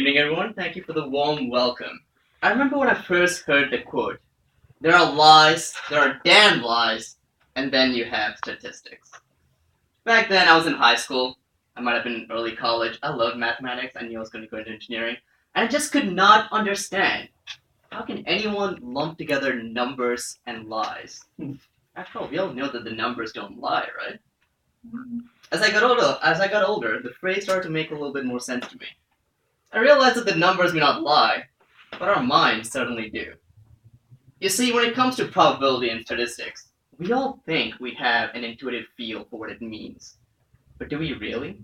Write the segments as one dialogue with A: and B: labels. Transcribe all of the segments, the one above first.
A: evening, everyone. Thank you for the warm welcome. I remember when I first heard the quote, there are lies, there are damn lies, and then you have statistics. Back then, I was in high school. I might have been in early college. I loved mathematics. I knew I was going to go into engineering. And I just could not understand how can anyone lump together numbers and lies? After all, we all know that the numbers don't lie, right? As I got older, the phrase started to make a little bit more sense to me. I realized that the numbers may not lie, but our minds certainly do. You see, when it comes to probability and statistics, we all think we have an intuitive feel for what it means. But do we really?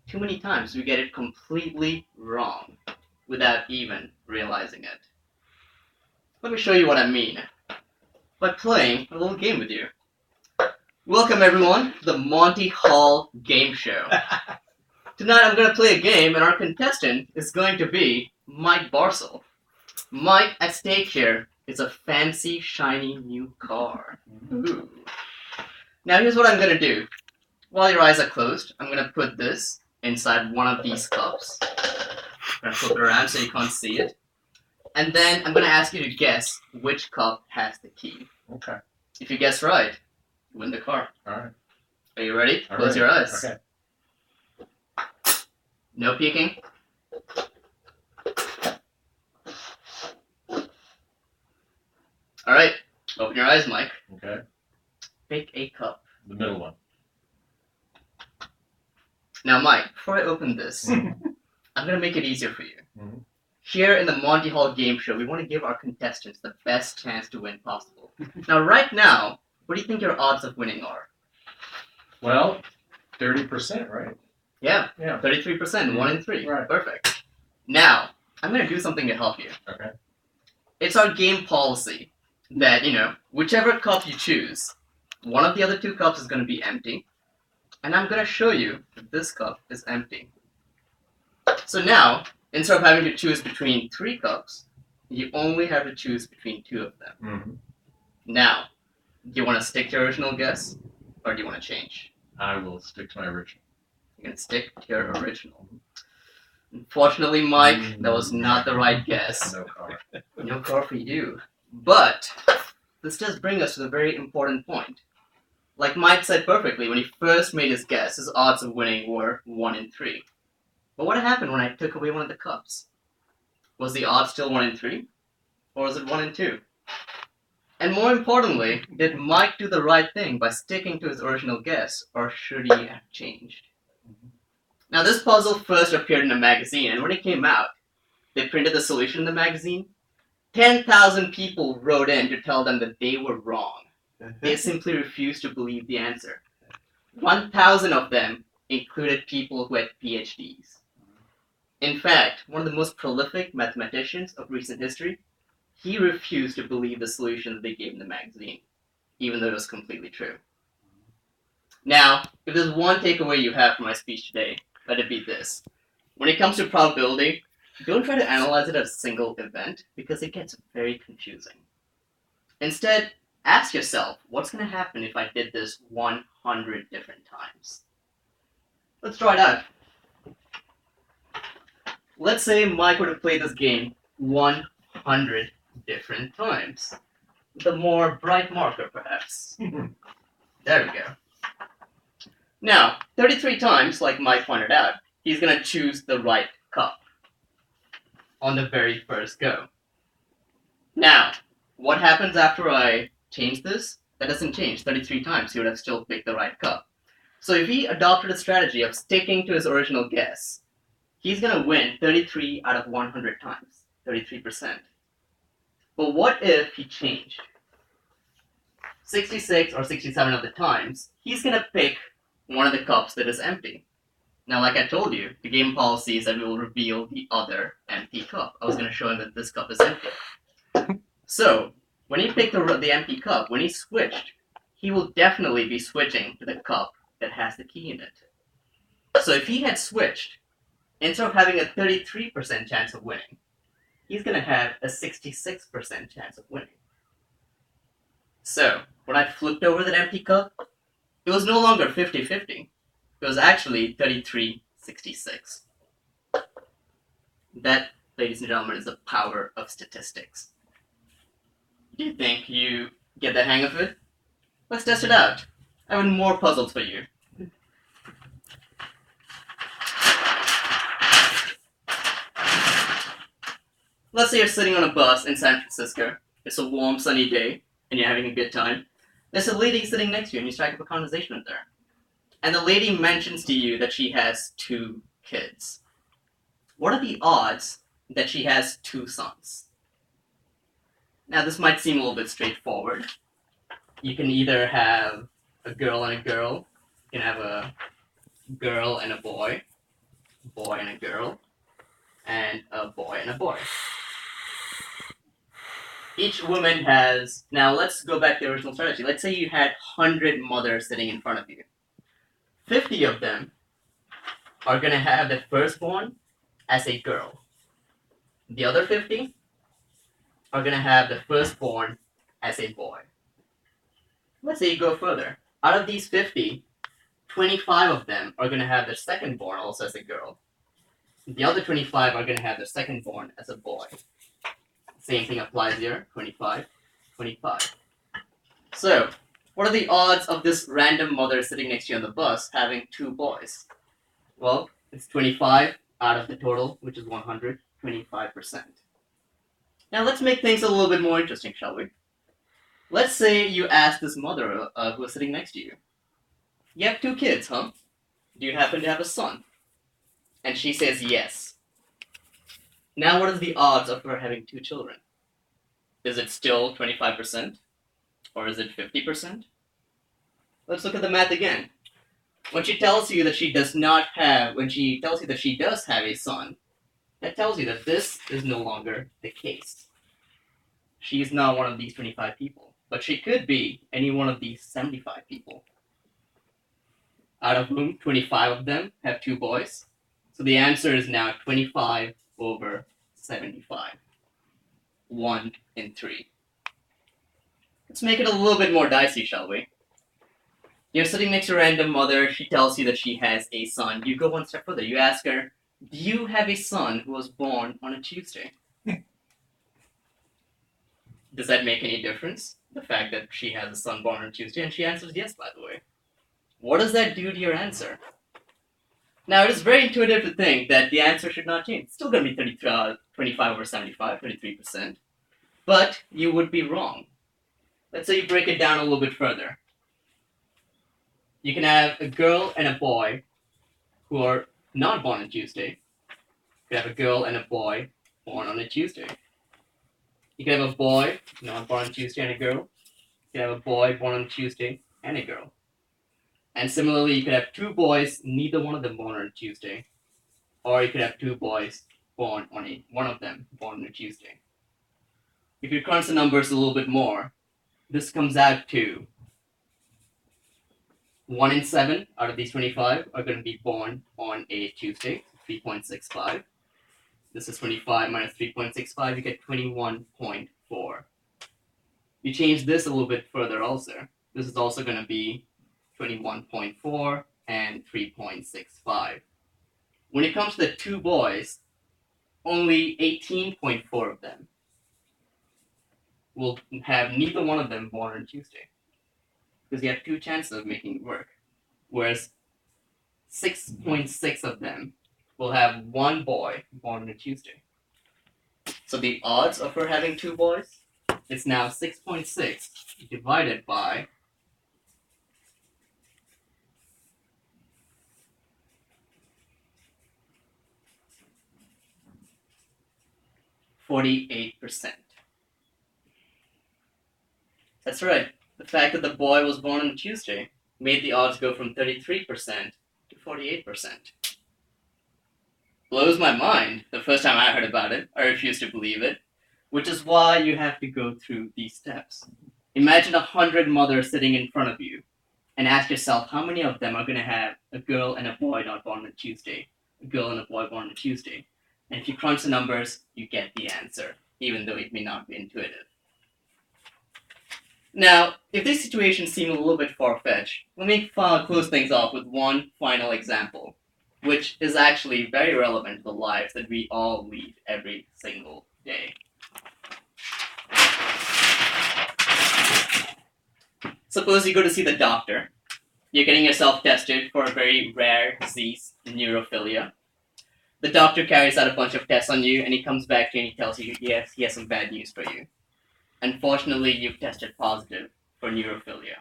A: Too many times we get it completely wrong without even realizing it. Let me show you what I mean by playing a little game with you. Welcome everyone to the Monty Hall Game Show. Tonight I'm going to play a game and our contestant is going to be Mike Barcel. Mike, at stake here is a fancy, shiny new car. Ooh. Now here's what I'm going to do. While your eyes are closed, I'm going to put this inside one of these cups. I'm going to flip it around so you can't see it. And then I'm going to ask you to guess which cup has the key.
B: Okay.
A: If you guess right, you win the car.
B: Alright.
A: Are you ready? Close your eyes.
B: Okay.
A: No peeking. Alright, open your eyes, Mike.
B: Okay.
A: Pick a cup.
B: The middle one.
A: Now, Mike, before I open this, I'm going to make it easier for you.
B: Mhm.
A: Here in the Monty Hall Game Show, we want to give our contestants the best chance to win possible. Now, right now, what do you think your odds of winning are?
B: Well, 30%, right?
A: Yeah,
B: Yeah.
A: 33%, 1 in 3.
B: Right.
A: Perfect. Now, I'm going to do something to help you.
B: Okay.
A: It's our game policy that, whichever cup you choose, one of the other two cups is going to be empty. And I'm going to show you that this cup is empty. So now, instead of having to choose between 3 cups, you only have to choose between 2 of them.
B: Mm-hmm.
A: Now, do you want to stick to your original guess, or do you want to change?
B: I will stick to my original.
A: You're going to stick to your original. Unfortunately, Mike, that was not the right guess.
B: No car.
A: No car for you. But this does bring us to the very important point. Like Mike said perfectly, when he first made his guess, his odds of winning were 1 in 3. But what happened when I took away one of the cups? Was the odds still 1 in 3? Or was it 1 in 2? And more importantly, did Mike do the right thing by sticking to his original guess, or should he have changed? Now, this puzzle first appeared in a magazine, and when it came out, they printed the solution in the magazine. 10,000 people wrote in to tell them that they were wrong. They simply refused to believe the answer. 1,000 of them included people who had PhDs. In fact, one of the most prolific mathematicians of recent history, he refused to believe the solution that they gave in the magazine, even though it was completely true. Now, if there's one takeaway you have from my speech today, let it be this. When it comes to probability, don't try to analyze it as a single event, because it gets very confusing. Instead, ask yourself, what's going to happen if I did this 100 different times? Let's try it out. Let's say Mike would have played this game 100 different times. With a more bright marker, perhaps. There we go. Now, 33 times, like Mike pointed out, he's going to choose the right cup on the very first go. Now, what happens after I change this? That doesn't change. 33 times, he would have still picked the right cup. So if he adopted a strategy of sticking to his original guess, he's going to win 33 out of 100 times, 33%. But what if he changed? 66 or 67 of the times, he's going to pick one of the cups that is empty. Now, like I told you, the game policy is that we will reveal the other empty cup. I was going to show him that this cup is empty. So, when he picked the empty cup, when he switched, he will definitely be switching to the cup that has the key in it. So if he had switched, instead of having a 33% chance of winning, he's going to have a 66% chance of winning. So, when I flipped over that empty cup, it was no longer 50-50. It was actually 33-66. That, ladies and gentlemen, is the power of statistics. Do you think you get the hang of it? Let's test it out. I have more puzzles for you. Let's say you're sitting on a bus in San Francisco. It's a warm, sunny day, and you're having a good time. There's a lady sitting next to you, and you strike up a conversation with her. And the lady mentions to you that she has 2 kids. What are the odds that she has 2 sons? Now, this might seem a little bit straightforward. You can either have a girl and a girl, you can have a girl and a boy and a girl, and a boy and a boy. Each woman has. Now, let's go back to the original strategy. Let's say you had 100 mothers sitting in front of you. 50 of them are going to have the firstborn as a girl. The other 50 are going to have the firstborn as a boy. Let's say you go further. Out of these 50, 25 of them are going to have their secondborn also as a girl. The other 25 are going to have their secondborn as a boy. Same thing applies here. 25, 25. So, what are the odds of this random mother sitting next to you on the bus having 2 boys? Well, it's 25 out of the total, which is 100, 25%. Now let's make things a little bit more interesting, shall we? Let's say you ask this mother who is sitting next to you, you have 2 kids, huh? Do you happen to have a son? And she says yes. Now what are the odds of her having 2 children? Is it still 25%? Or is it 50%? Let's look at the math again. When she tells you that she does have a son, that tells you that this is no longer the case. She is not one of these 25 people, but she could be any one of these 75 people, out of whom 25 of them have 2 boys. So the answer is now 25 over 75. 1 in 3. Let's make it a little bit more dicey, shall we? You're sitting next to a random mother. She tells you that she has a son. You go one step further. You ask her, do you have a son who was born on a Tuesday? Does that make any difference? The fact that she has a son born on a Tuesday, and she answers yes, by the way. What does that do to your answer? Now, it is very intuitive to think that the answer should not change. It's still going to be 25 over 75, 33%. But you would be wrong. Let's say you break it down a little bit further. You can have a girl and a boy who are not born on Tuesday. You can have a girl and a boy born on a Tuesday. You can have a boy not born on Tuesday and a girl. You can have a boy born on Tuesday and a girl. And similarly, you could have 2 boys, neither one of them born on a Tuesday. Or you could have 2 boys one of them born on a Tuesday. If you crunch the numbers a little bit more, this comes out to 1 in 7 out of these 25 are going to be born on a Tuesday, 3.65. This is 25 minus 3.65, you get 21.4. You change this a little bit further also. This is also going to be 21.4 and 3.65. When it comes to the 2 boys, only 18.4 of them will have neither one of them born on Tuesday, because you have 2 chances of making it work. Whereas 6.6 of them will have 1 boy born on a Tuesday. So the odds of her having 2 boys is now 6.6 divided by 48%. That's right. The fact that the boy was born on Tuesday made the odds go from 33% to 48%. Blows my mind. The first time I heard about it, I refused to believe it, which is why you have to go through these steps. Imagine 100 mothers sitting in front of you, and ask yourself how many of them are going to have a girl and a boy not born on a Tuesday, a girl and a boy born on a Tuesday. And if you crunch the numbers, you get the answer, even though it may not be intuitive. Now, if these situations seem a little bit far-fetched, let me close things off with one final example. which is actually very relevant to the lives that we all lead every single day. Suppose you go to see the doctor. You're getting yourself tested for a very rare disease, neurophilia. The doctor carries out a bunch of tests on you, and he comes back to you and he tells you, yes, he has some bad news for you. Unfortunately, you've tested positive for neurophilia.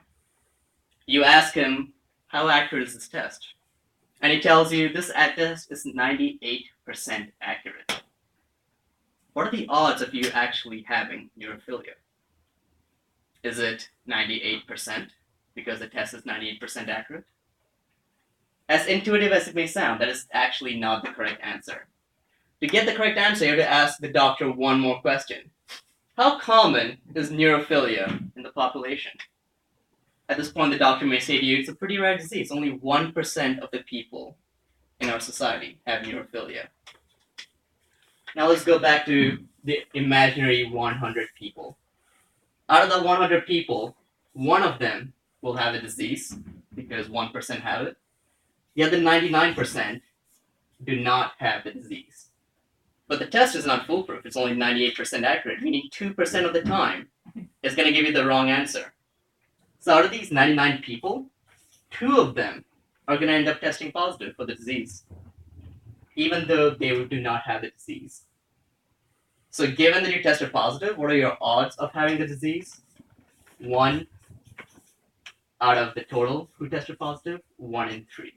A: You ask him, how accurate is this test? And he tells you, this test is 98% accurate. What are the odds of you actually having neurophilia? Is it 98% because the test is 98% accurate? As intuitive as it may sound, that is actually not the correct answer. To get the correct answer, you have to ask the doctor one more question. How common is neurophilia in the population? At this point, the doctor may say to you, it's a pretty rare disease. Only 1% of the people in our society have neurophilia. Now let's go back to the imaginary 100 people. Out of the 100 people, one of them will have the disease because 1% have it. The other 99% do not have the disease. But the test is not foolproof. It's only 98% accurate, meaning 2% of the time it's going to give you the wrong answer. So out of these 99 people, 2 of them are going to end up testing positive for the disease, even though they do not have the disease. So given that you tested positive, what are your odds of having the disease? 1 out of the total who tested positive, 1 in 3.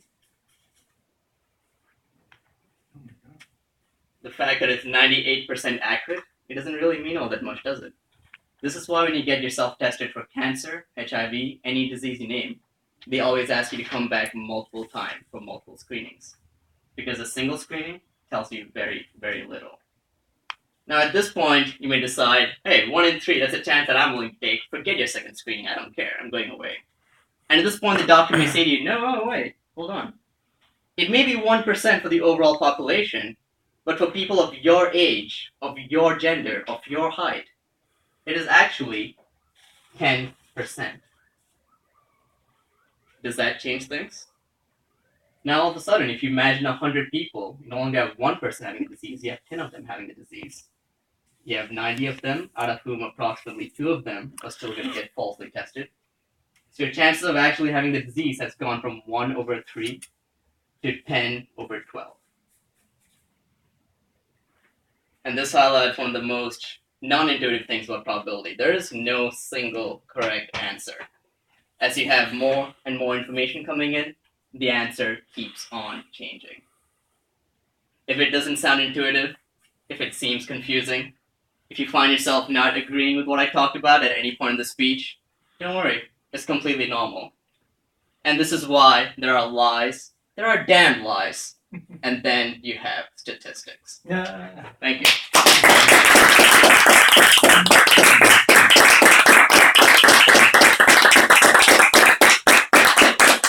A: The fact that it's 98% accurate, it doesn't really mean all that much, does it? This is why when you get yourself tested for cancer, HIV, any disease you name, they always ask you to come back multiple times for multiple screenings. Because a single screening tells you very, very little. Now at this point, you may decide, hey, 1 in 3, that's a chance that I'm willing to take. Forget your second screening, I don't care, I'm going away. And at this point, the doctor may say to you, no, wait, hold on. It may be 1% for the overall population, but for people of your age, of your gender, of your height, it is actually 10%. Does that change things? Now all of a sudden, if you imagine 100 people, you no longer have 1% having the disease, you have 10 of them having the disease. You have 90 of them, out of whom approximately 2 of them are still going to get falsely tested. So your chances of actually having the disease has gone from 1 over 3 to 10 over 12. And this highlights one of the most non-intuitive things about probability. There is no single correct answer. As you have more and more information coming in, the answer keeps on changing. If it doesn't sound intuitive, if it seems confusing, if you find yourself not agreeing with what I talked about at any point in the speech, don't worry, it's completely normal. And this is why there are lies, there are damn lies, and then you have statistics.
C: Yeah.
A: Thank you.